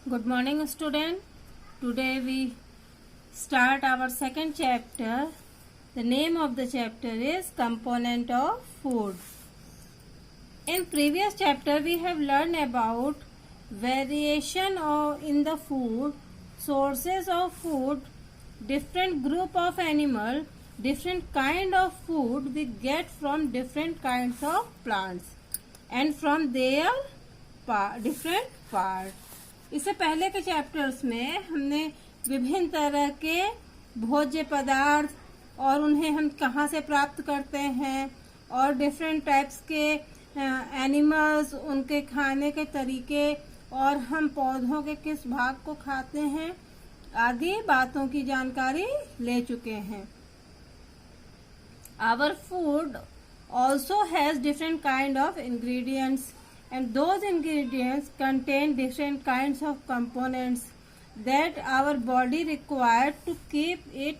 Good morning, student. Today we start our second chapter. The name of the chapter is Component of Food. In previous chapter we have learned about variation in the food, sources of food, different group of animal, different kind of food we get from different kinds of plants and from their different part. इससे पहले के chapters में हमने विभिन्न तरह के भोज्य पदार्थ और उन्हें हम कहाँ से प्राप्त करते हैं और डिफरेंट टाइप्स के एनिमल्स, उनके खाने के तरीके और हम पौधों के किस भाग को खाते हैं आदि बातों की जानकारी ले चुके हैं. Our food also has different kind of ingredients and those ingredients contain different kinds of components that our body required to keep it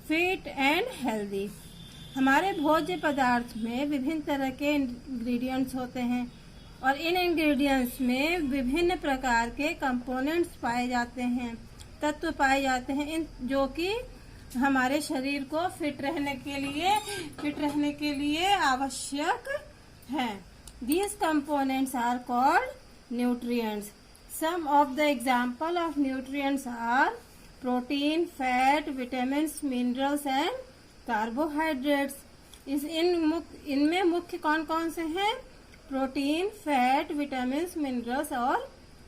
fit and healthy. हमारे भोज्य पदार्थ में विभिन्न तरह के इंग्रेडिएंट्स होते हैं और इन इंग्रेडिएंट्स में विभिन्न प्रकार के कंपोनेंट्स पाए जाते हैं, तत्व पाए जाते हैं इन जो कि हमारे शरीर को फिट रहने के लिए आवश्यक हैं. These components are called nutrients. Some of the example of nutrients are protein, fat, vitamins, minerals and carbohydrates. इनमें मुख्य कौन कौन से हैं? प्रोटीन, फैट, विटामिन्स, मिनरल्स और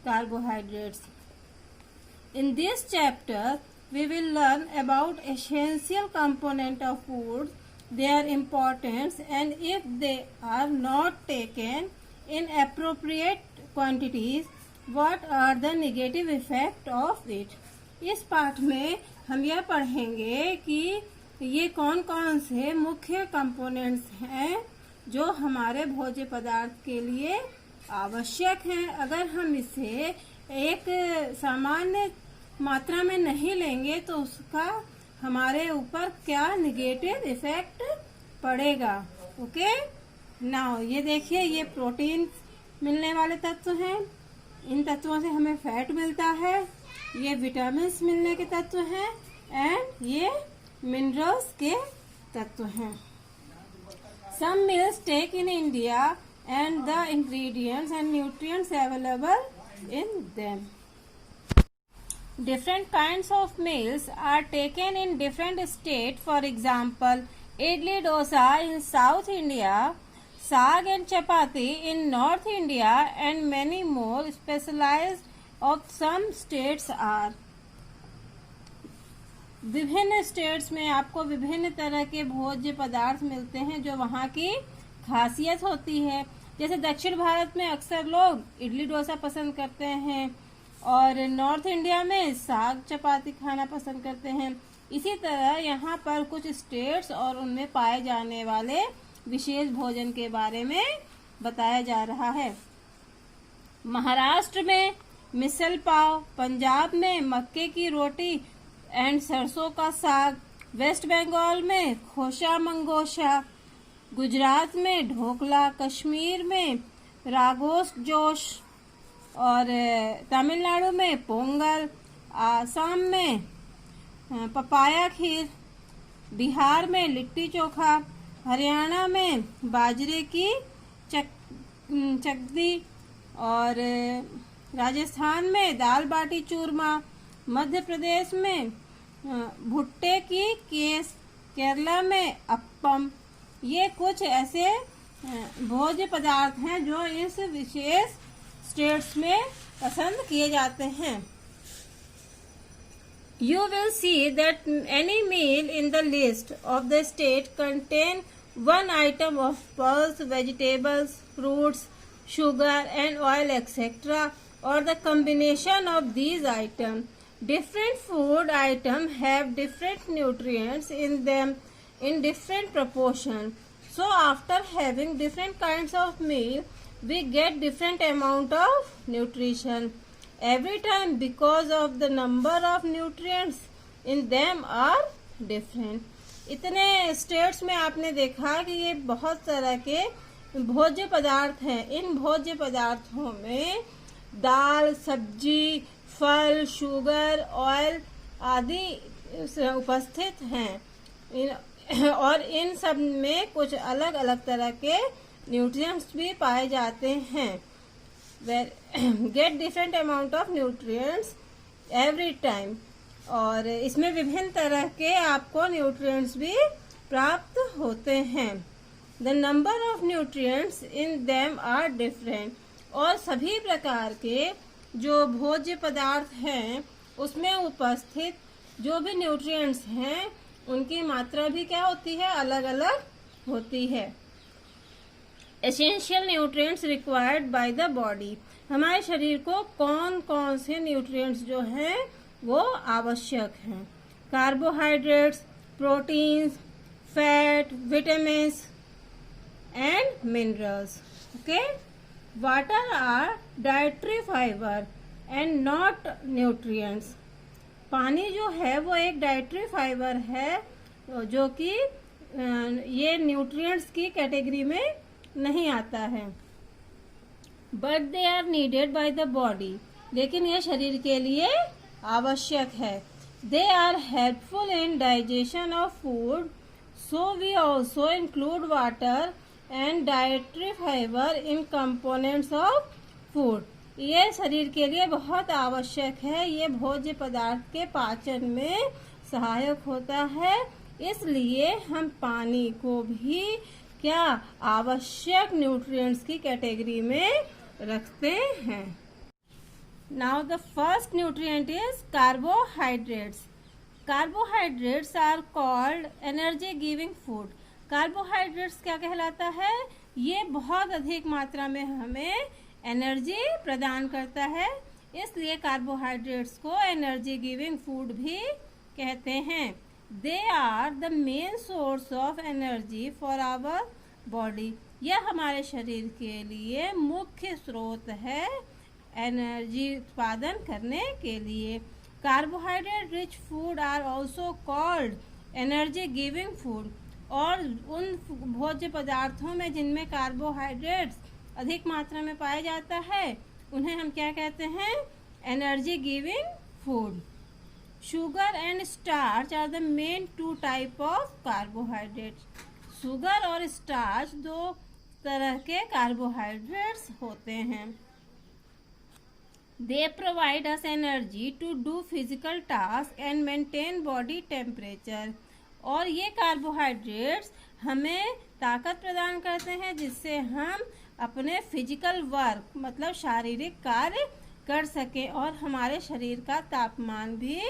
carbohydrates. In this chapter we will learn about essential component of food, their importance and if they are not taken in appropriate quantities, what are the negative effect of it. इस पाठ में हम यह पढ़ेंगे कि ये कौन कौन से मुख्य कंपोनेंट्स हैं जो हमारे भोज्य पदार्थ के लिए आवश्यक हैं. अगर हम इसे एक सामान्य मात्रा में नहीं लेंगे तो उसका हमारे ऊपर क्या निगेटिव इफेक्ट पड़ेगा. ओके, नाउ ये देखिए, ये प्रोटीन मिलने वाले तत्व हैं. इन तत्वों से हमें फैट मिलता है. ये विटामिन्स मिलने के तत्व हैं एंड ये मिनरल्स के तत्व हैं. Some meals take in India and the ingredients and nutrients available in them. Different kinds of meals are taken in different states. For example, idli dosa in South India, saag and chapati in North India, and many more. Specialized of some states are. विभिन्न states में आपको विभिन्न तरह के भोज्य पदार्थ मिलते हैं जो वहाँ की खासियत होती है. जैसे दक्षिण भारत में अक्सर लोग इडली डोसा पसंद करते हैं और नॉर्थ इंडिया में साग चपाती खाना पसंद करते हैं. इसी तरह यहाँ पर कुछ स्टेट्स और उनमें पाए जाने वाले विशेष भोजन के बारे में बताया जा रहा है. महाराष्ट्र में मिसल पाव, पंजाब में मक्के की रोटी एंड सरसों का साग, वेस्ट बंगाल में खोशा मंगोशा, गुजरात में ढोकला, कश्मीर में रागोस जोश और तमिलनाडु में पोंगल, आसाम में पपाया खीर, बिहार में लिट्टी चोखा, हरियाणा में बाजरे की चकदी और राजस्थान में दाल बाटी चूरमा, मध्य प्रदेश में भुट्टे की केस, केरला में अप्पम. ये कुछ ऐसे भोज्य पदार्थ हैं जो इस विशेष स्टेट्स में पसंद किए जाते हैं. You will see that any meal in the list of the state contain one item of pulse, vegetables, fruits, sugar and oil etc. or the combination of these items. Different food items have different nutrients in them in different proportion. So after having different kinds of meal, we get different amount of nutrition every time because of the number of nutrients in them are different. इतने states में आपने देखा कि ये बहुत तरह के भोज्य पदार्थ हैं. इन भोज्य पदार्थों में दाल, सब्जी, फल, शुगर, ऑयल आदि उपस्थित हैं। और इन सब में कुछ अलग अलग तरह के न्यूट्रिएंट्स भी पाए जाते हैं। Get different amount of nutrients every time. और इसमें विभिन्न तरह के आपको न्यूट्रिएंट्स भी प्राप्त होते हैं। The number of nutrients in them are different. और सभी प्रकार के जो भोज्य पदार्थ हैं उसमें उपस्थित जो भी न्यूट्रिएंट्स हैं उनकी मात्रा भी क्या होती है, अलग अलग होती है। Essential nutrients required by the body. हमारे शरीर को कौन कौन से न्यूट्रिएंट्स जो हैं वो आवश्यक हैं। Carbohydrates, proteins, fat, vitamins and minerals. Okay, water are dietary fiber and not nutrients. पानी जो है वो एक डाइटरी फाइबर है जो कि ये न्यूट्रिएंट्स की कैटेगरी में नहीं आता है। But they are needed by the body. लेकिन ये शरीर के लिए आवश्यक है। They are helpful in digestion of food, so we also include water and dietary fiber in components of food. ये शरीर के लिए बहुत आवश्यक है। ये भोज्य पदार्थ के पाचन में सहायक होता है, इसलिए हम पानी को भी क्या आवश्यक न्यूट्रिएंट्स की कैटेगरी में रखते हैं। Now the first nutrient is carbohydrates. Carbohydrates are called energy giving food. Carbohydrates क्या कहलाता है? ये बहुत अधिक मात्रा में हमें एनर्जी प्रदान करता है, इसलिए कार्बोहाइड्रेट्स को एनर्जी गिविंग फूड भी कहते हैं। They are the main source of energy for our body. यह हमारे शरीर के लिए मुख्य स्रोत है एनर्जी उत्पादन करने के लिए। Carbohydrate rich food are also called energy giving food. और उन भोज्य पदार्थों में जिनमें कार्बोहाइड्रेट्स अधिक मात्रा में पाया जाता है उन्हें हम क्या कहते हैं? Energy giving food. Sugar and starch are the main two type of carbohydrates. Sugar और स्टार्च दो तरह के कार्बोहाइड्रेट्स होते हैं। They provide us energy to do physical task and maintain body temperature. और ये कार्बोहाइड्रेट्स हमें ताकत प्रदान करते हैं जिससे हम अपने फिजिकल वर्क मतलब शारीरिक कार्य कर सकें और हमारे शरीर का तापमान भी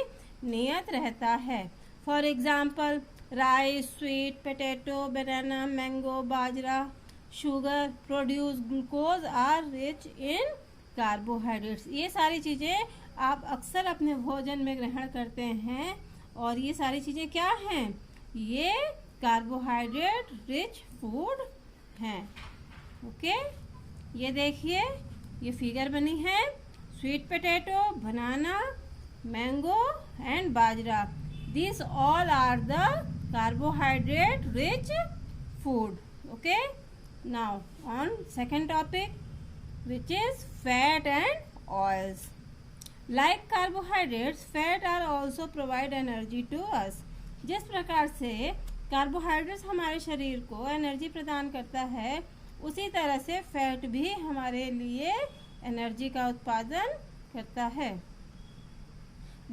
नियत रहता है। For example rice, sweet potato, banana, mango, bajra, sugar produce glucose are rich in carbohydrates. ये सारी चीज़ें आप अक्सर अपने भोजन में ग्रहण करते हैं और ये सारी चीज़ें क्या हैं? ये कार्बोहाइड्रेट रिच फूड हैं। ओके, ये देखिए ये फिगर बनी है। Sweet potato, banana, mango and bajra, this all are the carbohydrate rich food. Okay, now on second topic which is fat and oils. Like carbohydrates, fat are also provide energy to us. जिस प्रकार से carbohydrates हमारे शरीर को energy प्रदान करता है उसी तरह से फैट भी हमारे लिए एनर्जी का उत्पादन करता है।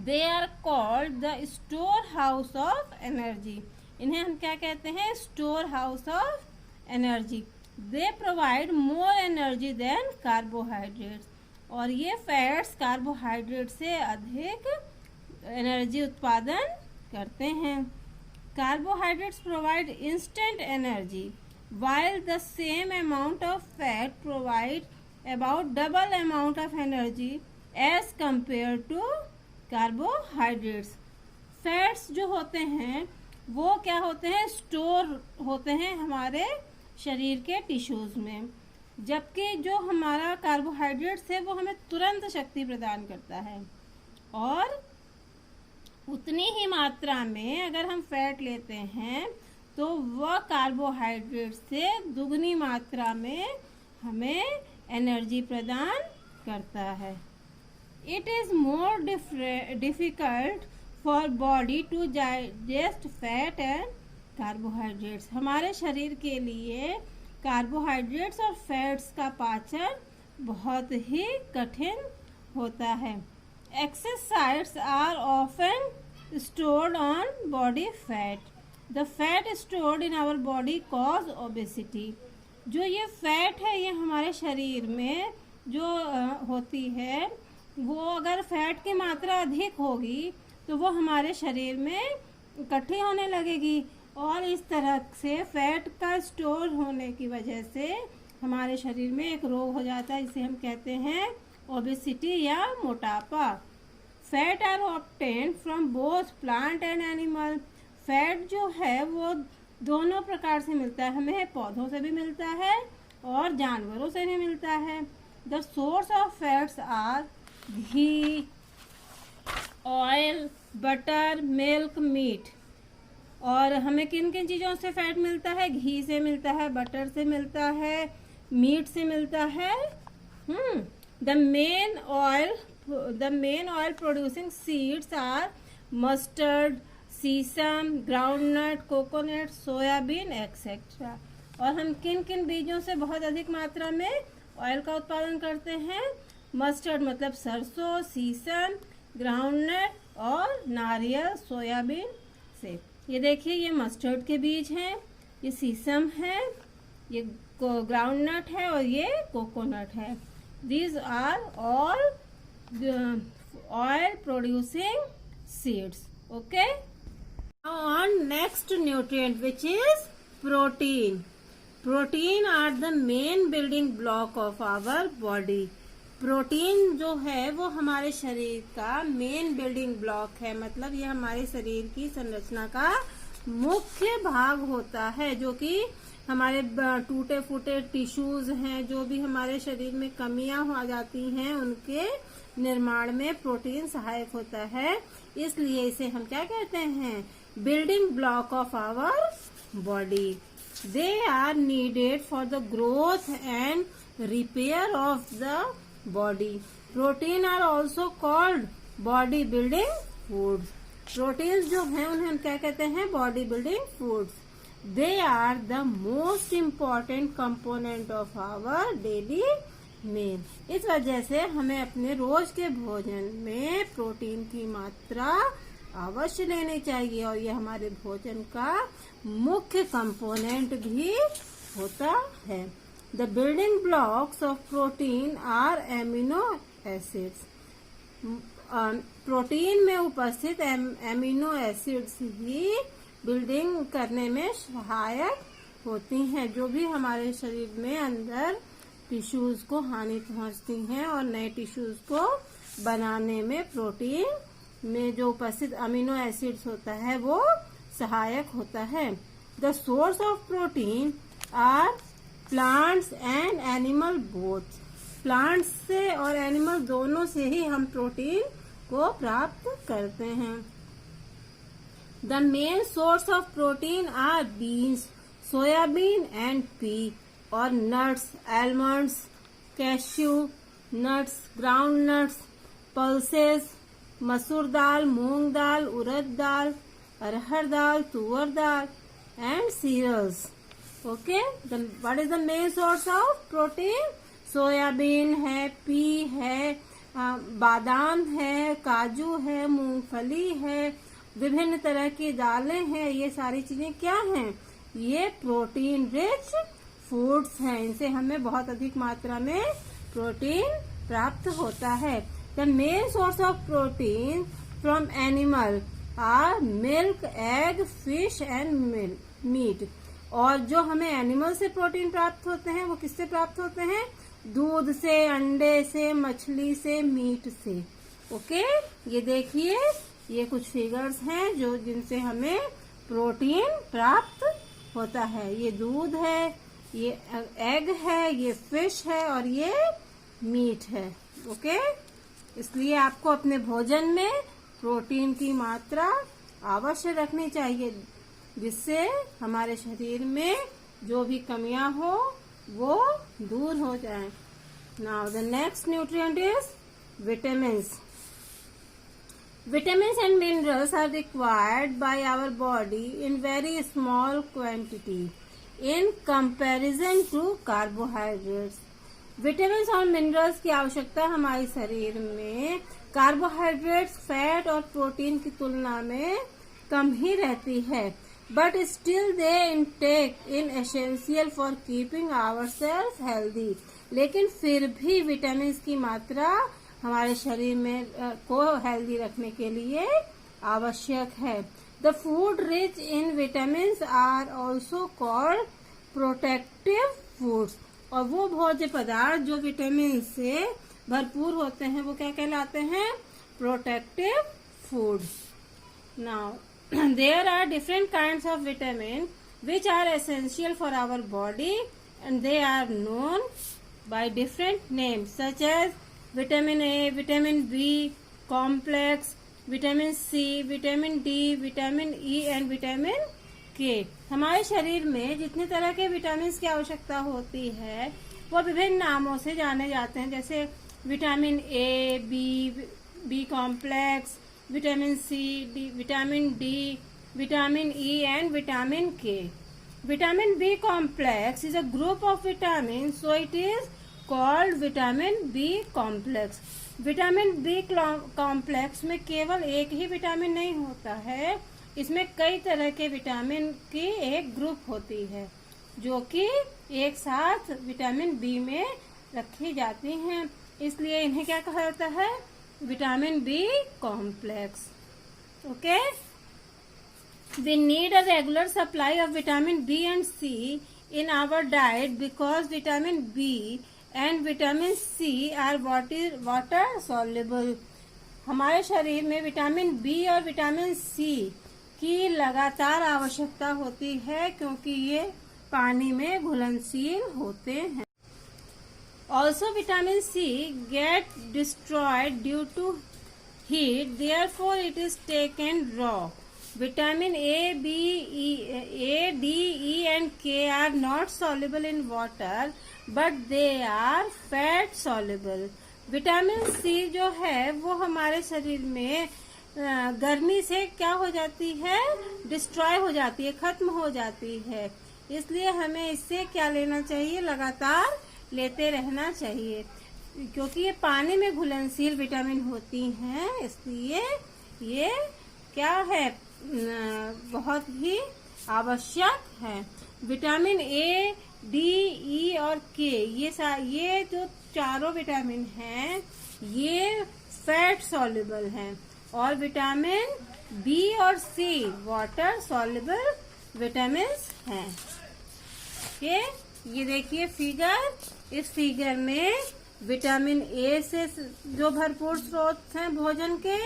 They are called the store house of energy. इन्हें हम क्या कहते हैं? Store house of energy. They provide more energy than carbohydrates. और ये फैट्स कार्बोहाइड्रेट से अधिक एनर्जी उत्पादन करते हैं। Carbohydrates provide instant energy while the same amount of fat provide about double amount of energy as compared to carbohydrates. Fats जो होते हैं वो क्या होते हैं? स्टोर होते हैं हमारे शरीर के टिश्यूज में, जबकि जो हमारा कार्बोहाइड्रेट्स है वो हमें तुरंत शक्ति प्रदान करता है। और उतनी ही मात्रा में अगर हम फैट लेते हैं तो वह कार्बोहाइड्रेट से दुगनी मात्रा में हमें एनर्जी प्रदान करता है। It is more difficult for body to digest fat and carbohydrates. हमारे शरीर के लिए कार्बोहाइड्रेट्स और फैट्स का पाचन बहुत ही कठिन होता है. Exercises are often stored on body fat. The fat stored in our body cause obesity. जो ये फैट है ये हमारे शरीर में जो होती है वो अगर फैट की मात्रा अधिक होगी तो वो हमारे शरीर में इकट्ठी होने लगेगी और इस तरह से फैट का स्टोर होने की वजह से हमारे शरीर में एक रोग हो जाता है जिसे हम कहते हैं ओबेसिटी या मोटापा. Fat are obtained from both plant and animal. Fat जो है वो दोनों प्रकार से मिलता है. हमें पौधों से भी मिलता है और जानवरों से भी मिलता है. The source of fats are ghee, oil, butter, milk, meat. और हमें किन किन चीज़ों से फैट मिलता है? घी से मिलता है, बटर से मिलता है, मीट से मिलता है. The main oil producing seeds are mustard, sesame, groundnut, coconut, soybean etcetera. और हम किन किन बीजों से बहुत अधिक मात्रा में ऑयल का उत्पादन करते हैं? मस्टर्ड मतलब सरसों, सीसम, ग्राउंडनट और नारियल सोयाबीन से. ये देखिए ये मस्टर्ड के बीज हैं, ये सीसम है, ये ग्राउंडनट है और ये कोकोनट है. These are all oil producing seeds. Okay. On next nutrient which is protein. Protein are the main building block of our body. Protein जो है वो हमारे शरीर का मेन बिल्डिंग ब्लॉक है. मतलब ये हमारे शरीर की संरचना का मुख्य भाग होता है जो कि हमारे टूटे फूटे टिश्यूज हैं, जो भी हमारे शरीर में कमियां हो जाती हैं उनके निर्माण में प्रोटीन सहायक होता है. इसलिए इसे हम क्या कहते हैं? Building block of our body. They are needed for the growth and repair of the body. Protein are also called body building foods. Proteins जो हैं उन्हें हम क्या कहते हैं? Body building foods. They are the most important component of our daily meal. इस वजह से हमें अपने रोज के भोजन में प्रोटीन की मात्रा अवश्य लेनी चाहिए और ये हमारे भोजन का मुख्य कंपोनेंट भी होता है. The building blocks of protein are amino acids. Protein में उपस्थित एमिनो एसिड्स ही बिल्डिंग करने में सहायक होती हैं, जो भी हमारे शरीर में अंदर टिश्यूज को हानि पहुंचती हैं और नए टिश्यूज को बनाने में प्रोटीन में जो उपस्थित अमीनो एसिड्स होता है वो सहायक होता है. The source of protein are plants and animal both. Plants से और एनिमल दोनों से ही हम प्रोटीन को प्राप्त करते हैं. The main source of protein are beans, soybean and pea. और nuts, almonds, cashew nuts, ground nuts, pulses, masoor dal, moong dal, urad dal, arhar dal, toor dal and cereals. Okay. What is the main source of protein? Soybean है, पी है, बादाम है, काजू है, मूंगफली है, विभिन्न तरह की दालें हैं. ये सारी चीजें क्या हैं? ये प्रोटीन रिच फूड्स हैं. इनसे हमें बहुत अधिक मात्रा में प्रोटीन प्राप्त होता है. The main source of protein from animal are milk, egg, fish and meat. और जो हमें एनिमल से प्रोटीन प्राप्त होते हैं वो किससे प्राप्त होते हैं? दूध से, अंडे से, मछली से, मीट से. ओके. ये देखिए ये कुछ फिगर्स हैं जो जिनसे हमें प्रोटीन प्राप्त होता है. ये दूध है, ये एग है, ये फिश है और ये मीट है. ओके. इसलिए आपको अपने भोजन में प्रोटीन की मात्रा अवश्य रखनी चाहिए जिससे हमारे शरीर में जो भी कमियां हो वो दूर हो जाए. Now the next nutrient is vitamins. Vitamins and minerals are required by our body in very small quantity in comparison to carbohydrates. Vitamins और मिनरल्स की आवश्यकता हमारे शरीर में कार्बोहाइड्रेट्स, फैट और प्रोटीन की तुलना में कम ही रहती है, but still they intake in essential for keeping ourselves healthy. लेकिन फिर भी विटामिन की मात्रा हमारे शरीर में को हेल्दी रखने के लिए आवश्यक है. The food rich in vitamin are also called protective foods. और वो भोज्य पदार्थ जो विटामिन से भरपूर होते हैं वो क्या कहलाते हैं? Protective food. Now there are different kinds of vitamin which are essential for our body and they are known by different names such as vitamin A, vitamin B complex, vitamin C, vitamin D, vitamin E and vitamin K. हमारे शरीर में जितने तरह के vitamin की आवश्यकता होती है वो विभिन्न नामों से जाने जाते हैं, जैसे vitamin A, B complex, vitamin C, vitamin D, vitamin E and vitamin K. Vitamin B complex is a group of vitamins, so it is called vitamin B complex. Vitamin B complex में केवल एक ही vitamin नहीं होता है, इसमें कई तरह के विटामिन की एक ग्रुप होती है जो कि एक साथ विटामिन बी में रखी जाती हैं, इसलिए इन्हें क्या कहा जाता है? Vitamin B complex. Okay, we need a regular supply of vitamin B and C in our diet because vitamin B and vitamin C are water soluble. हमारे शरीर में विटामिन बी और विटामिन सी की लगातार आवश्यकता होती है क्योंकि ये पानी में घुलनशील होते हैं. Also, vitamin C get destroyed due to heat, therefore it is taken raw. Vitamin A, D, E and K are not soluble in water, but they are fat soluble. Vitamin C जो है वो हमारे शरीर में गर्मी से क्या हो जाती है? डिस्ट्रॉय हो जाती है, खत्म हो जाती है. इसलिए हमें इससे क्या लेना चाहिए? लगातार लेते रहना चाहिए क्योंकि ये पानी में घुलनशील विटामिन होती हैं, इसलिए ये क्या है? बहुत ही आवश्यक है. विटामिन ए, डी, ई और के ये जो चारों विटामिन हैं ये फैट सॉल्युबल हैं और विटामिन बी और सी वाटर सॉल्युबल विटामिन हैं. ये देखिए फिगर, इस फिगर में विटामिन ए से जो भरपूर स्रोत हैं भोजन के,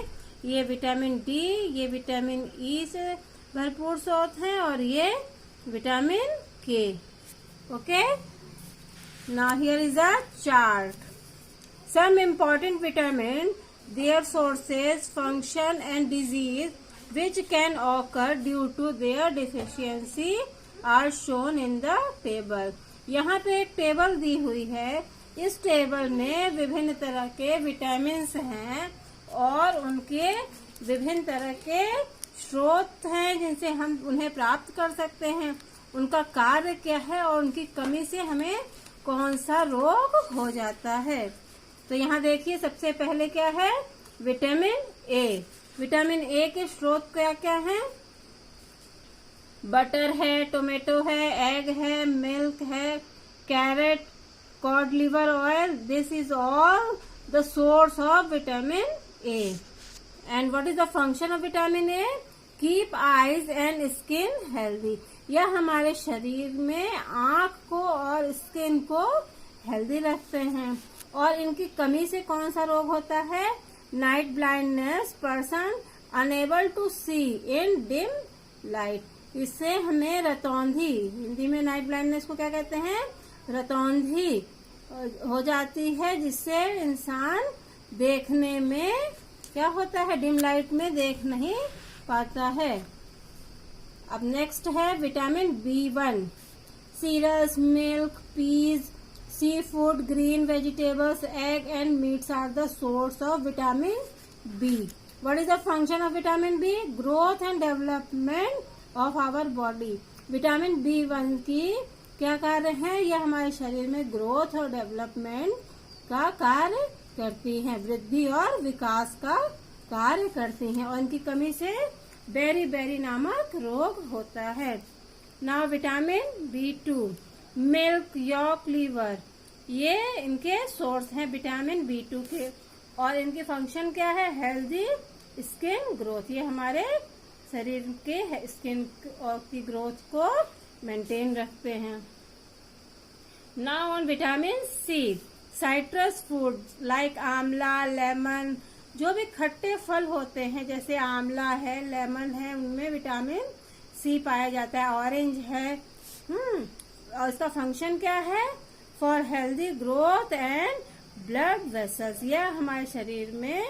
ये विटामिन डी, ये विटामिन ई से भरपूर स्रोत हैं और ये vitamin K. Okay, now here is a chart. Some important vitamin, their sources, function and disease which can occur due to their deficiency are shown in the table. यहाँ पे एक टेबल दी हुई है. इस टेबल में विभिन्न तरह के विटामिन्स हैं और उनके विभिन्न तरह के स्रोत हैं जिनसे हम उन्हें प्राप्त कर सकते हैं, उनका कार्य क्या है और उनकी कमी से हमें कौन सा रोग हो जाता है. तो यहाँ देखिए सबसे पहले क्या है? Vitamin A. विटामिन ए के स्रोत क्या क्या हैं? बटर है, टोमेटो है, एग है, मिल्क है, carrot, cod liver oil. This is all the source of vitamin A. And what is the function of vitamin A? Keep eyes and skin healthy. यह हमारे शरीर में आंख को और स्किन को हेल्दी रखते हैं. और इनकी कमी से कौन सा रोग होता है? Night blindness, person unable to see in dim light. इससे हमें रतौंधी, हिंदी में नाइट ब्लाइंडनेस को क्या कहते हैं? रतौंधी हो जाती है, जिससे इंसान देखने में क्या होता है? डिम लाइट में देख नहीं पाता है. अब नेक्स्ट है vitamin B1. Cereals, milk, peas, seafood, green vegetables, egg and meats are the source of vitamin B. What is the function of vitamin B? Growth and development of our body. Vitamin B1 की क्या कार्य है? यह हमारे शरीर में growth और development का कार्य करती हैं, वृद्धि और विकास का कार्य करती हैं, और इनकी कमी से बेरी नामक रोग होता है। Now vitamin B2, milk, yolk, liver, ये इनके सोर्स हैं विटामिन B2 के, और इनके फंक्शन क्या है? Healthy skin growth. ये हमारे शरीर के स्किन की ग्रोथ को मेंटेन रखते हैं। Now on vitamin C, citrus food like आंवला, लेमन, जो भी खट्टे फल होते हैं जैसे आंवला है, लेमन है, उनमें विटामिन C पाया जाता है। ऑरेंज है, और इसका फंक्शन क्या है? For healthy growth and blood vessels. यह हमारे शरीर में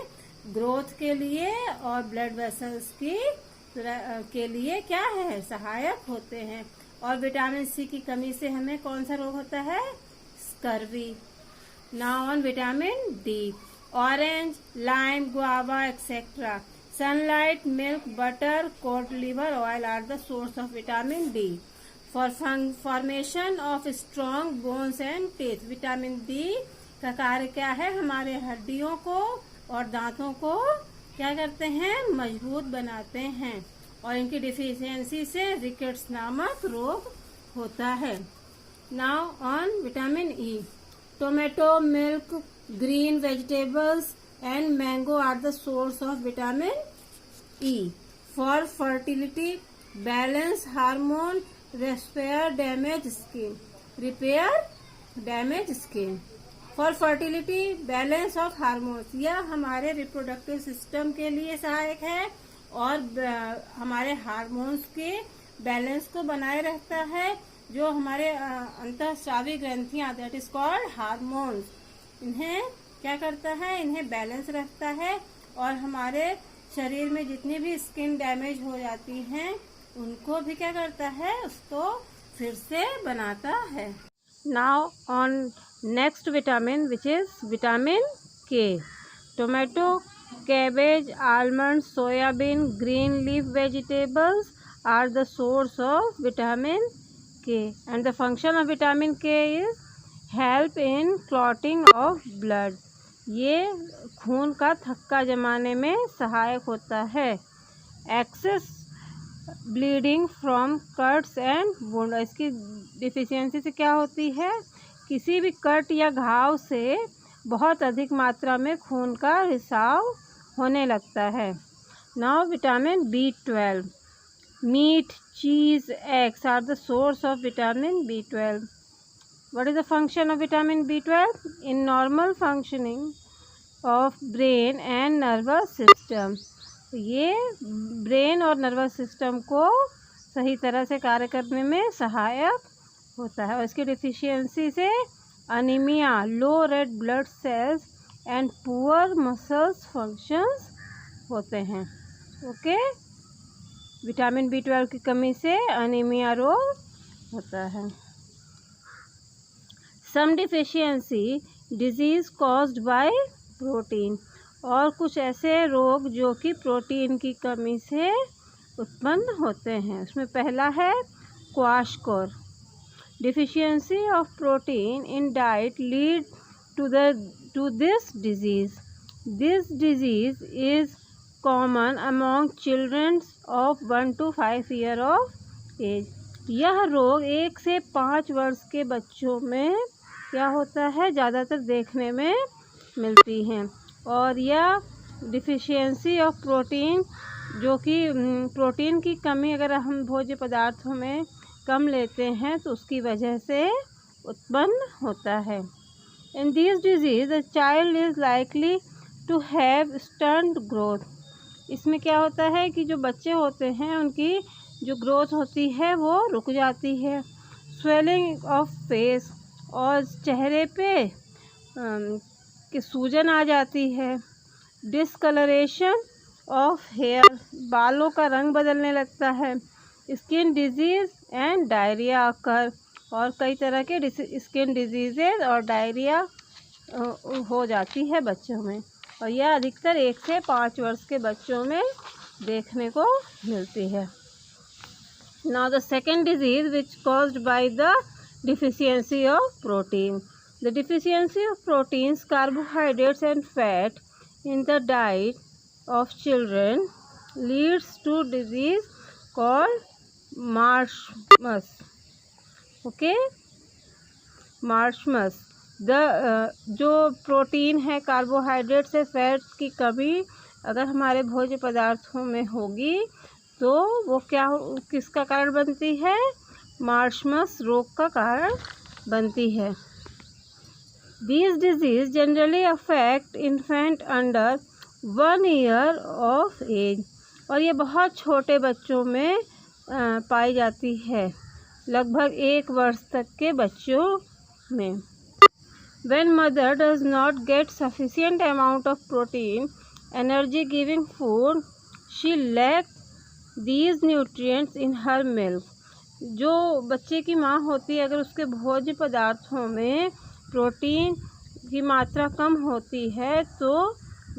ग्रोथ के लिए और ब्लड वेसल्स के लिए क्या है? सहायक होते हैं। और विटामिन C की कमी से हमें कौन सा रोग होता है? Scurvy. Now on vitamin D, orange, lime, guava etcetera, sunlight, milk, butter, cod liver oil are the source of vitamin D for formation of strong bones and teeth. Vitamin D का कार्य क्या है? हमारे हड्डियों को और दांतों को क्या करते हैं? मजबूत बनाते हैं, और इनकी डिफिशियंसी से रिकेट्स नामक रोग होता है। Now on vitamin E, tomato, milk, green vegetables and mango are the source of vitamin E for fertility, balance hormone, repair damage skin, for fertility, balance of hormones. यह हमारे रिप्रोडक्टिव सिस्टम के लिए सहायक है और हमारे हार्मोन्स के balance को बनाए रखता है। जो हमारे अंतःस्रावी ग्रंथियां, दैट इज कॉल्ड हार्मोन्स, इन्हें क्या करता है? इन्हें बैलेंस रखता है, और हमारे शरीर में जितनी भी स्किन डैमेज हो जाती हैं उनको भी क्या करता है? उसको फिर से बनाता है। Now on next vitamin which is vitamin K, tomato, cabbage, almond, soybean, green leaf vegetables are the source of vitamin K, and the function of vitamin K is help in clotting of blood. ये खून का थक्का जमाने में सहायक होता है। Excess bleeding from cuts and wound, इसकी डिफिशियंसी से क्या होती है? किसी भी कट या घाव से बहुत अधिक मात्रा में खून का रिसाव होने लगता है। Now vitamin B12, meat, cheese, eggs are the source of vitamin B12. What is the function of vitamin B12? In normal functioning of brain and nervous system. ये ब्रेन और नर्वस सिस्टम को सही तरह से कार्य करने में सहायक होता है, और इसकी डिफिशियंसी से anaemia, low red blood cells and poor muscles functions होते हैं। ओके, विटामिन B12 की कमी से अनीमिया रोग होता है। Some deficiency disease caused by protein, और कुछ ऐसे रोग जो कि प्रोटीन की कमी से उत्पन्न होते हैं। उसमें पहला है kwashiorkor. Deficiency of protein in diet lead to this disease. This disease is common among children of 1 to 5 year of age. यह रोग 1 से 5 वर्ष के बच्चों में क्या होता है? ज़्यादातर देखने में मिलती हैं। और यह डिफिशियंसी ऑफ प्रोटीन, जो कि प्रोटीन की कमी अगर हम भोज्य पदार्थों में कम लेते हैं तो उसकी वजह से उत्पन्न होता है। In this disease the child is likely to have stunt growth. इसमें क्या होता है कि जो बच्चे होते हैं उनकी जो ग्रोथ होती है वो रुक जाती है। स्वेलिंग ऑफ फेस, और चेहरे पे कि सूजन आ जाती है। डिसकलरेशन ऑफ हेयर, बालों का रंग बदलने लगता है। स्किन डिजीज एंड डायरिया अकर, और कई तरह के स्किन डिजीज़ेज और डायरिया हो जाती है बच्चों में, और यह अधिकतर 1 से 5 वर्ष के बच्चों में देखने को मिलती है। Now the second disease which caused by the deficiency of protein. The deficiency of proteins, carbohydrates and fat in the diet of children leads to disease called marshmallows. Okay, marshmallows. जो प्रोटीन है, carbohydrate से fat की कमी अगर हमारे भोज्य पदार्थों में होगी तो वो किसका कारण बनती है? मार्शमस रोग का कारण बनती है। These disease generally affect infant under 1 year of age, और ये बहुत छोटे बच्चों में पाई जाती है, लगभग 1 वर्ष तक के बच्चों में। When mother does not get sufficient amount of protein, energy giving food, she lacks these nutrients in her milk. जो बच्चे की माँ होती है, अगर उसके भोज्य पदार्थों में प्रोटीन की मात्रा कम होती है तो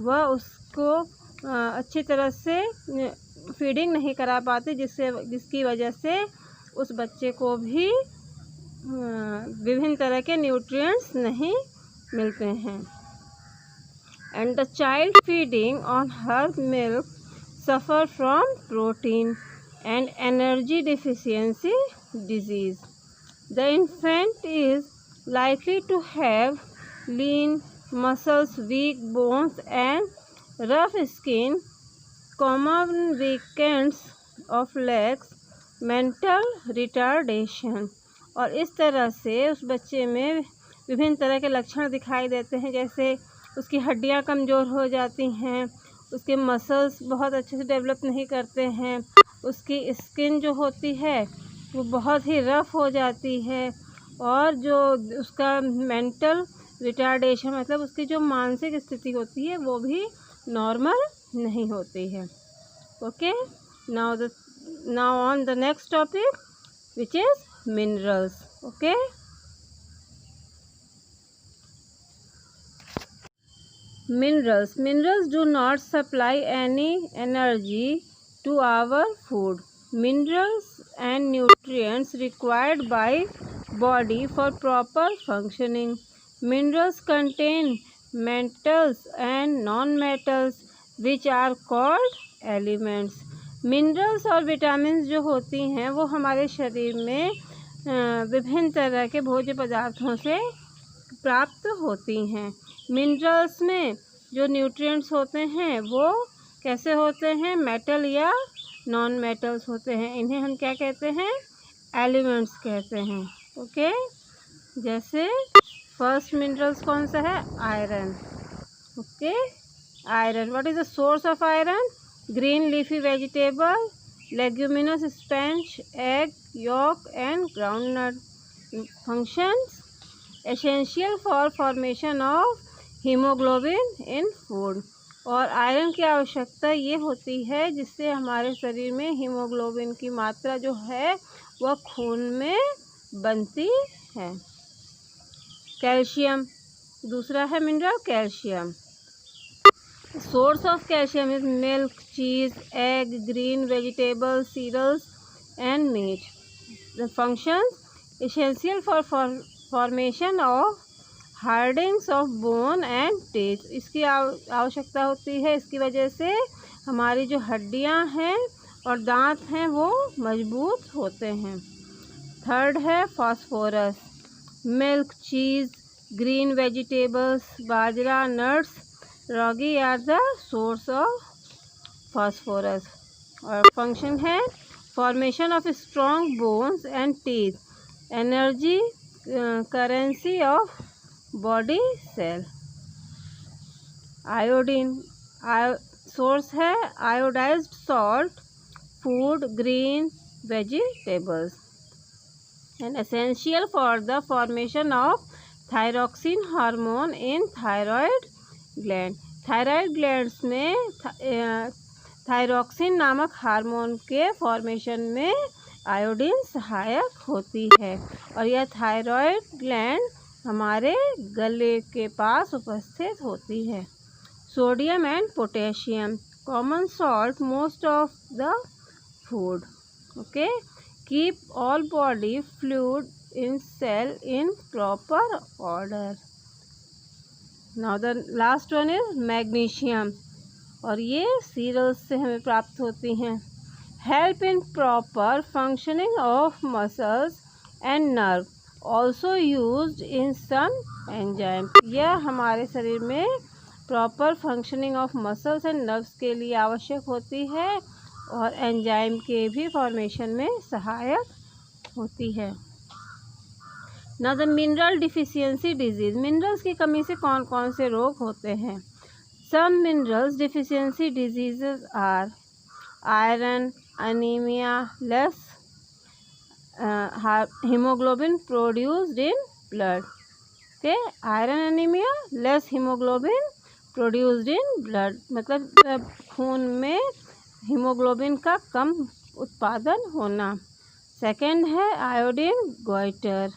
वह उसको अच्छी तरह से फीडिंग नहीं करा पाती, जिसकी वजह से उस बच्चे को भी विभिन्न तरह के न्यूट्रिएंट्स नहीं मिलते हैं। And the child feeding on her milk suffer from protein and energy deficiency disease. The infant is likely to have lean muscles, weak bones and rough skin, common weakness of legs, mental retardation. और इस तरह से उस बच्चे में विभिन्न तरह के लक्षण दिखाई देते हैं, जैसे उसकी हड्डियां कमज़ोर हो जाती हैं, उसके मसल्स बहुत अच्छे से डेवलप नहीं करते हैं, उसकी स्किन जो होती है वो बहुत ही रफ़ हो जाती है, और जो उसका मेंटल रिटार्डेशन मतलब उसकी जो मानसिक स्थिति होती है वो भी नॉर्मल नहीं होती है। Okay, now on the next topic which is minerals. Okay, Minerals do not supply any energy to our food. Minerals and nutrients required by body for proper functioning. Minerals contain metals and non-metals which are called elements. Minerals और vitamins जो होती हैं वो हमारे शरीर में विभिन्न तरह के भोज्य पदार्थों से प्राप्त होती हैं। मिनरल्स में जो न्यूट्रिएंट्स होते हैं वो कैसे होते हैं? मेटल या नॉन मेटल्स होते हैं। इन्हें हम क्या कहते हैं? एलिमेंट्स कहते हैं। ओके, जैसे फर्स्ट मिनरल्स कौन सा है? Iron. Okay, iron. What is the source of iron? Green leafy vegetable, leguminous sponge, egg York and groundnut. Functions essential for formation of haemoglobin in food. और आयरन की आवश्यकता ये होती है जिससे हमारे शरीर में हीमोग्लोबिन की मात्रा जो है वह खून में बनती है। कैल्शियम दूसरा है mineral, calcium. Source of calcium is milk, cheese, egg, green vegetable, cereals and meat. The functions essential for formation of hardenings of bone and teeth. इसकी आवश्यकता होती है, इसकी वजह से हमारी जो हड्डियां हैं और दांत हैं वो मजबूत होते हैं। थर्ड है phosphorus. Milk, cheese, green vegetables, bajra, nuts, ragi are the source of phosphorus. और फंक्शन है formation of strong bones and teeth, energy, currency of body cell. Iodine source है iodised salt, food, green vegetables and essential for the formation of thyroxine hormone in thyroid gland. Thyroid glands में thyroxine नामक hormone के formation में iodine सहायक होती है और यह थायराइड ग्लैंड हमारे गले के पास उपस्थित होती है। Sodium and potassium common salt most of the food. Okay, keep all body fluid in cell in proper order. Now the last one is magnesium और ये सीरल्स से हमें प्राप्त होती हैं। Help in proper functioning of muscles and nerve, also used in some enzymes. यह हमारे शरीर में proper functioning of muscles and nerves के लिए आवश्यक होती है और एंजाइम के भी फॉर्मेशन में सहायक होती है। Now the mineral deficiency disease, minerals की कमी से कौन कौन से रोग होते हैं? Some minerals deficiency diseases are iron, anaemia, less haemoglobin produced in blood. Okay, iron anaemia, less haemoglobin produced in blood, मतलब खून में हीमोग्लोबिन का कम उत्पादन होना। सेकंड है आयोडीन गोइटर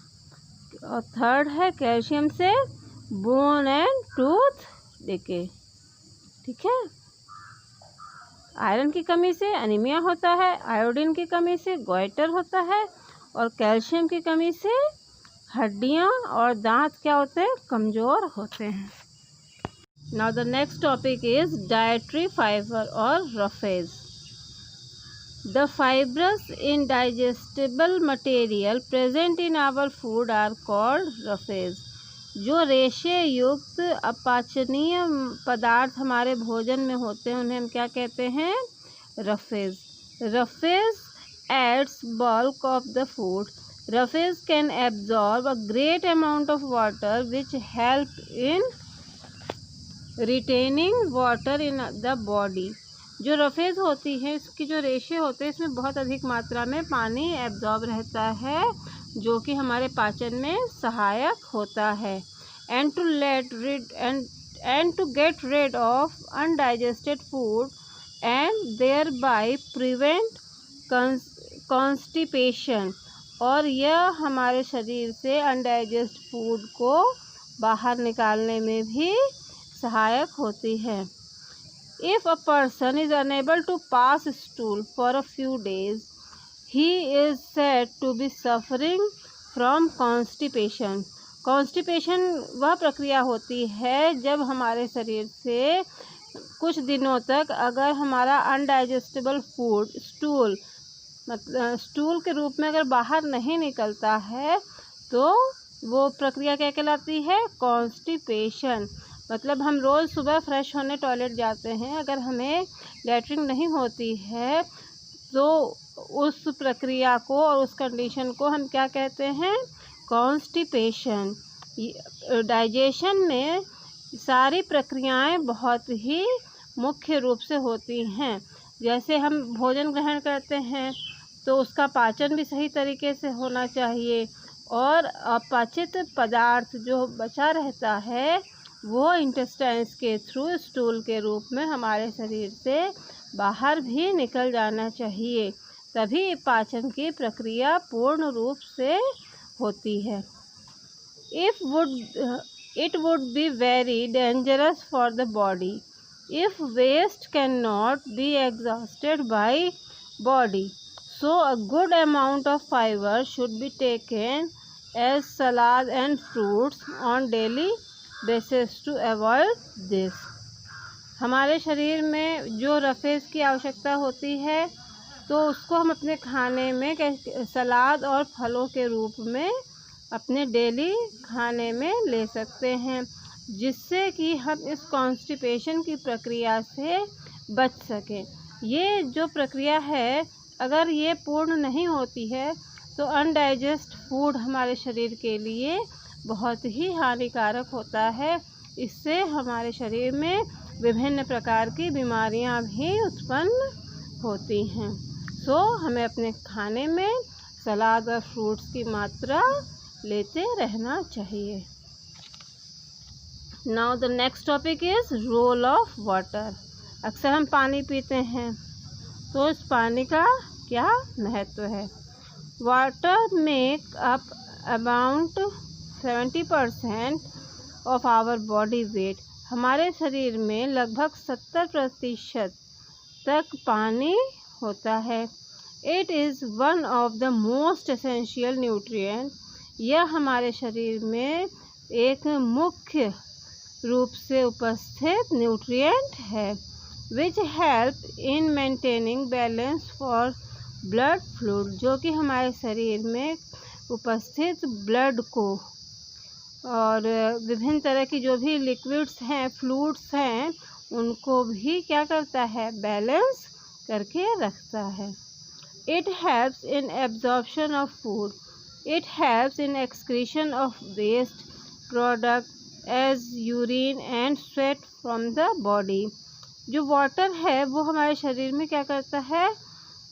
और थर्ड है कैल्शियम से बोन एंड टूथ डिके। ठीक है, आयरन की कमी से अनीमिया होता है, आयोडीन की कमी से गोइटर होता है और कैल्शियम की कमी से हड्डियां और दांत क्या होते हैं? कमज़ोर होते हैं। Now the next topic is dietary fiber or roughage. The fibrous indigestible material present in our food are called roughage. जो रेशे युक्त अपाचनीय पदार्थ हमारे भोजन में होते हैं उन्हें हम क्या कहते हैं? roughage. Roughage adds bulk of the food. Roughage can absorb a great amount of water which help in retaining water in the body. जो रफेज होती है, इसकी जो रेशे होते हैं इसमें बहुत अधिक मात्रा में पानी एब्जॉर्ब रहता है जो कि हमारे पाचन में सहायक होता है। And to get rid of undigested food and thereby prevent constipation, और यह हमारे शरीर से अनडाइजेस्ट फूड को बाहर निकालने में भी सहायक होती है। If a person is unable to pass stool for a few days, he is said to be suffering from constipation. Constipation वह प्रक्रिया होती है जब हमारे शरीर से कुछ दिनों तक अगर हमारा अनडाइजेस्टेबल फूड स्टूल के रूप में अगर बाहर नहीं निकलता है तो वो प्रक्रिया क्या कहलाती है? कॉन्स्टिपेशन। मतलब हम रोज़ सुबह फ्रेश होने टॉयलेट जाते हैं, अगर हमें लैट्रिन नहीं होती है तो उस प्रक्रिया को और उस कंडीशन को हम क्या कहते हैं? कॉन्स्टिपेशन। डाइजेशन में सारी प्रक्रियाएं बहुत ही मुख्य रूप से होती हैं। जैसे हम भोजन ग्रहण करते हैं तो उसका पाचन भी सही तरीके से होना चाहिए और अपाचित पदार्थ जो बचा रहता है वो इंटेस्टाइन्स के थ्रू स्टूल के रूप में हमारे शरीर से बाहर भी निकल जाना चाहिए, तभी पाचन की प्रक्रिया पूर्ण रूप से होती है। It would be very dangerous for the body if waste cannot be exhausted by body. So a good amount of fiber should be taken as salad and fruits on daily basis to avoid this. हमारे शरीर में जो roughage की आवश्यकता होती है तो उसको हम अपने खाने में सलाद और फलों के रूप में अपने डेली खाने में ले सकते हैं, जिससे कि हम इस कॉन्स्टिपेशन की प्रक्रिया से बच सकें। ये जो प्रक्रिया है अगर ये पूर्ण नहीं होती है तो अनडाइजेस्ट फूड हमारे शरीर के लिए बहुत ही हानिकारक होता है। इससे हमारे शरीर में विभिन्न प्रकार की बीमारियां भी उत्पन्न होती हैं। सो हमें अपने खाने में सलाद और फ्रूट्स की मात्रा लेते रहना चाहिए। Now the next topic is role of water. अक्सर हम पानी पीते हैं तो इस पानी का क्या महत्व है? Water make up about 70% of our body weight. हमारे शरीर में लगभग 70% तक पानी होता है। It is one of the most essential nutrient. यह हमारे शरीर में एक मुख्य रूप से उपस्थित न्यूट्रिएंट है, which help in maintaining balance for blood fluid, जो कि हमारे शरीर में उपस्थित ब्लड को और विभिन्न तरह की जो भी लिक्विड्स हैं, फ्लूइड्स हैं, उनको भी क्या करता है, बैलेंस करके रखता है। It helps in absorption of food. It helps in excretion of waste product as urine and sweat from the body. जो वाटर है वो हमारे शरीर में क्या करता है,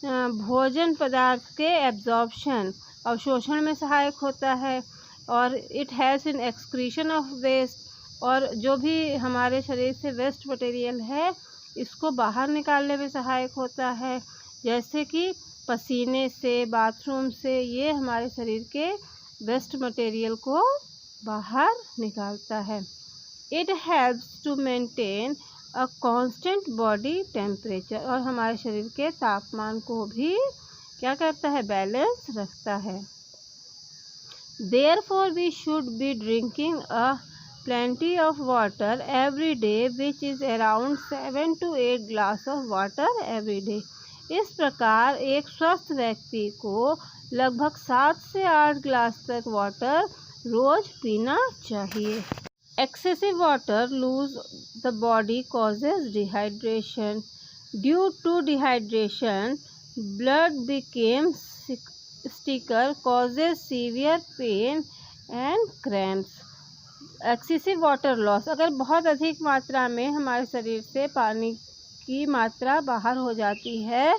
भोजन पदार्थ के एब्जॉर्प्शन, अवशोषण में सहायक होता है। और it helps in excretion of waste, और जो भी हमारे शरीर से वेस्ट मटेरियल है इसको बाहर निकालने में सहायक होता है, जैसे कि पसीने से, बाथरूम से, ये हमारे शरीर के वेस्ट मटेरियल को बाहर निकालता है। It helps to maintain a constant body temperature, और हमारे शरीर के तापमान को भी क्या करता है, बैलेंस रखता है। Therefore, we should be drinking a plenty of water every day, which is around 7 to 8 glass of water every day. इस प्रकार एक स्वस्थ व्यक्ति को लगभग 7 से 8 ग्लास तक वाटर रोज पीना चाहिए। Excessive water lose the body causes dehydration. Due to dehydration, blood becomes sticker, causes severe pain and cramps. Excessive water loss, अगर बहुत अधिक मात्रा में हमारे शरीर से पानी की मात्रा बाहर हो जाती है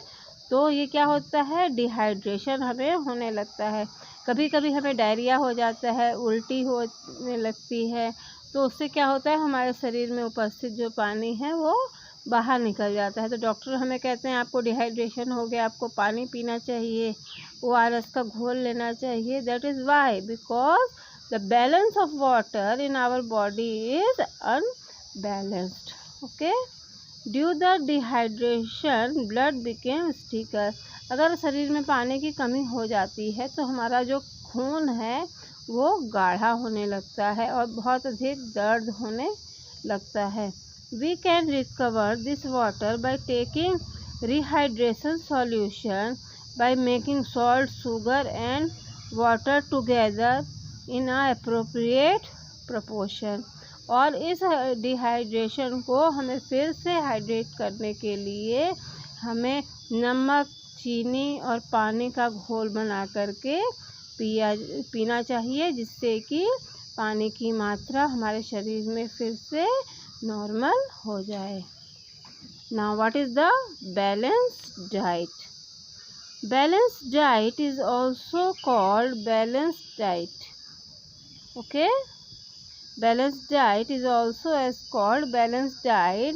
तो ये क्या होता है, डिहाइड्रेशन हमें होने लगता है। कभी कभी हमें डायरिया हो जाता है, उल्टी होने लगती है, तो उससे क्या होता है, हमारे शरीर में उपस्थित जो पानी है वो बाहर निकल जाता है। तो डॉक्टर हमें कहते हैं आपको डिहाइड्रेशन हो गया, आपको पानी पीना चाहिए, ORS का घोल लेना चाहिए। That is why, because the balance of water in our body is unbalanced. Okay, due the dehydration blood became sticker. अगर शरीर में पानी की कमी हो जाती है तो हमारा जो खून है वो गाढ़ा होने लगता है और बहुत अधिक दर्द होने लगता है। We can recover this water by taking rehydration solution, by making salt, sugar and water together in a appropriate proportion. और इस डिहाइड्रेशन को हमें फिर से हाइड्रेट करने के लिए हमें नमक, चीनी और पानी का घोल बना करके पीना चाहिए, जिससे कि पानी की मात्रा हमारे शरीर में फिर से नॉर्मल हो जाए। Now what is the balanced diet? Balanced diet is also called balanced diet. Okay, balanced diet is also as called balanced diet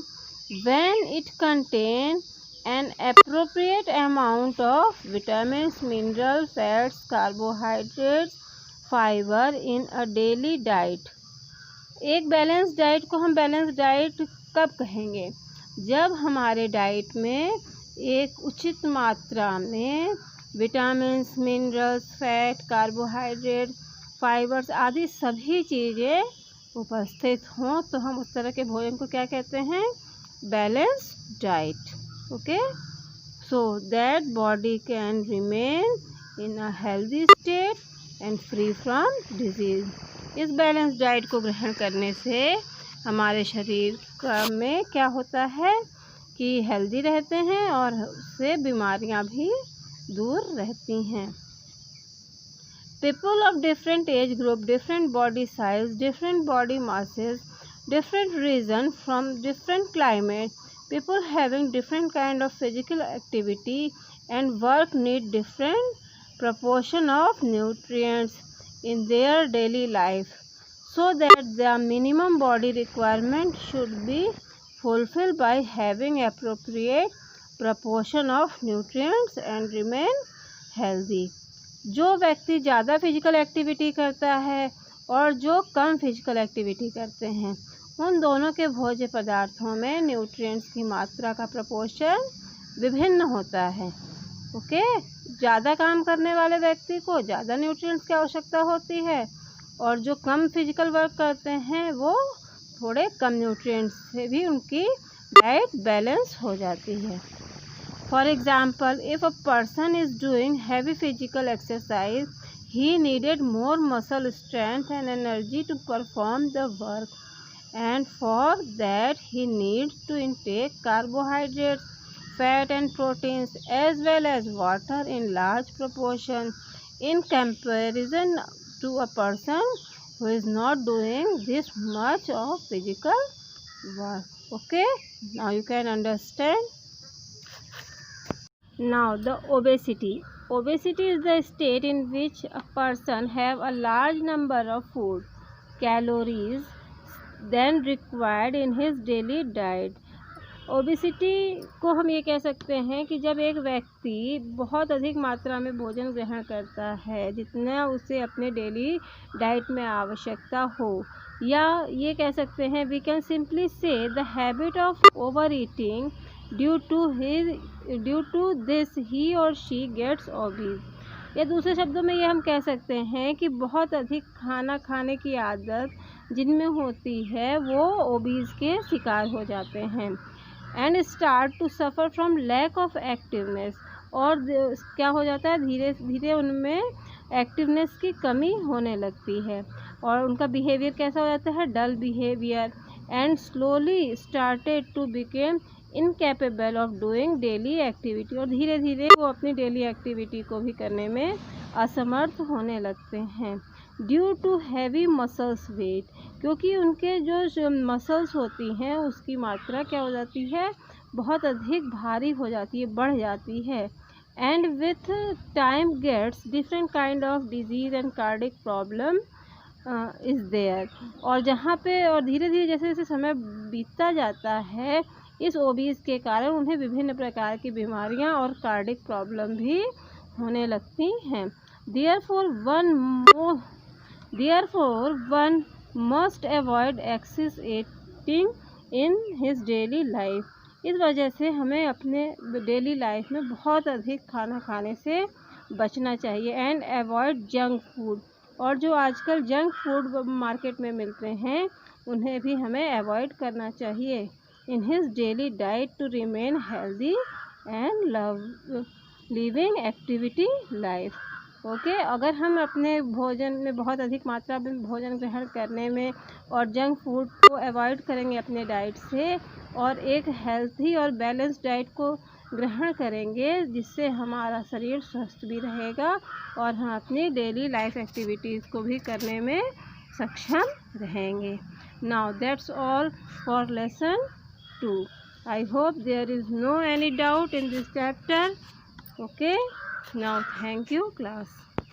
when it contains an appropriate amount of vitamins, minerals, fats, carbohydrates, fiber in a daily diet. एक balance diet को हम balance diet कब कहेंगे? जब हमारे diet में एक उचित मात्रा में vitamins, minerals, fat, carbohydrate, fibres आदि सभी चीज़ें उपस्थित हों तो हम उस तरह के भोजन को क्या कहते हैं? Balanced diet. Okay, so that body can remain in a healthy state and free from disease. इस बैलेंस डाइट को ग्रहण करने से हमारे शरीर में क्या होता है कि हेल्दी रहते हैं और उससे बीमारियां भी दूर रहती हैं। People of different age group, different body size, different body masses, different region, from different climate, people having different kind of physical activity and work need different proportion of nutrients in their daily life, so that the minimum body requirement should be fulfilled by having appropriate proportion of nutrients and remain healthy. जो व्यक्ति ज़्यादा physical activity करता है और जो कम physical activity करते हैं, उन दोनों के भोज्य पदार्थों में न्यूट्रिएंट्स की मात्रा का प्रपोर्शन विभिन्न होता है। ओके, ज़्यादा काम करने वाले व्यक्ति को ज़्यादा न्यूट्रिएंट्स की आवश्यकता होती है और जो कम फिजिकल वर्क करते हैं वो थोड़े कम न्यूट्रिएंट्स से भी उनकी डाइट बैलेंस हो जाती है। For example, if a person is doing heavy physical exercise, he needed more muscle strength and energy to perform the work, and for that he needs to intake carbohydrates, fat and proteins as well as water in large proportion in comparison to a person who is not doing this much of physical work. Okay, now you can understand. Now the obesity. Obesity is the state in which a person have a large number of food calories than required in his daily diet. Obesity को हम ये कह सकते हैं कि जब एक व्यक्ति बहुत अधिक मात्रा में भोजन ग्रहण करता है जितना उसे अपने डेली डाइट में आवश्यकता हो, या ये कह सकते हैं we can simply say the habit of overeating due to this he or she gets obese. या दूसरे शब्दों में ये हम कह सकते हैं कि बहुत अधिक खाना खाने की आदत जिनमें होती है वो ओबीज के शिकार हो जाते हैं and start to suffer from lack of activeness. और क्या हो जाता है, धीरे धीरे उनमें एक्टिवनेस की कमी होने लगती है और उनका बिहेवियर कैसा हो जाता है, dull behaviour, and slowly started to became incapable of doing daily activity. और धीरे धीरे वो अपनी डेली एक्टिविटी को भी करने में असमर्थ होने लगते हैं। Due to heavy muscles weight, क्योंकि उनके जो मसल्स होती हैं उसकी मात्रा क्या हो जाती है, बहुत अधिक भारी हो जाती है, बढ़ जाती है। And with time gets different kind of disease and cardiac problem is there. और जहाँ पे और धीरे धीरे जैसे जैसे समय बीतता जाता है, इस ओबीज के कारण उन्हें विभिन्न प्रकार की बीमारियाँ और कार्डिक प्रॉब्लम भी होने लगती हैं। Therefore, one must avoid excess eating in his daily life. इस वजह से हमें अपने डेली लाइफ में बहुत अधिक खाना खाने से बचना चाहिए एंड अवॉइड जंक फूड। और जो आजकल जंक फूड मार्केट में मिलते हैं उन्हें भी हमें अवॉइड करना चाहिए in his daily diet to remain healthy and living activity life. Okay, अगर हम अपने भोजन में बहुत अधिक मात्रा में भोजन ग्रहण करने में और जंक फूड को अवॉइड करेंगे अपने डाइट से और एक हेल्थी और बैलेंस डाइट को ग्रहण करेंगे जिससे हमारा शरीर स्वस्थ भी रहेगा और हम अपनी डेली लाइफ एक्टिविटीज़ को भी करने में सक्षम रहेंगे। Now that's all for lesson 2. I hope there is no any doubt in this chapter. Okay, now thank you class.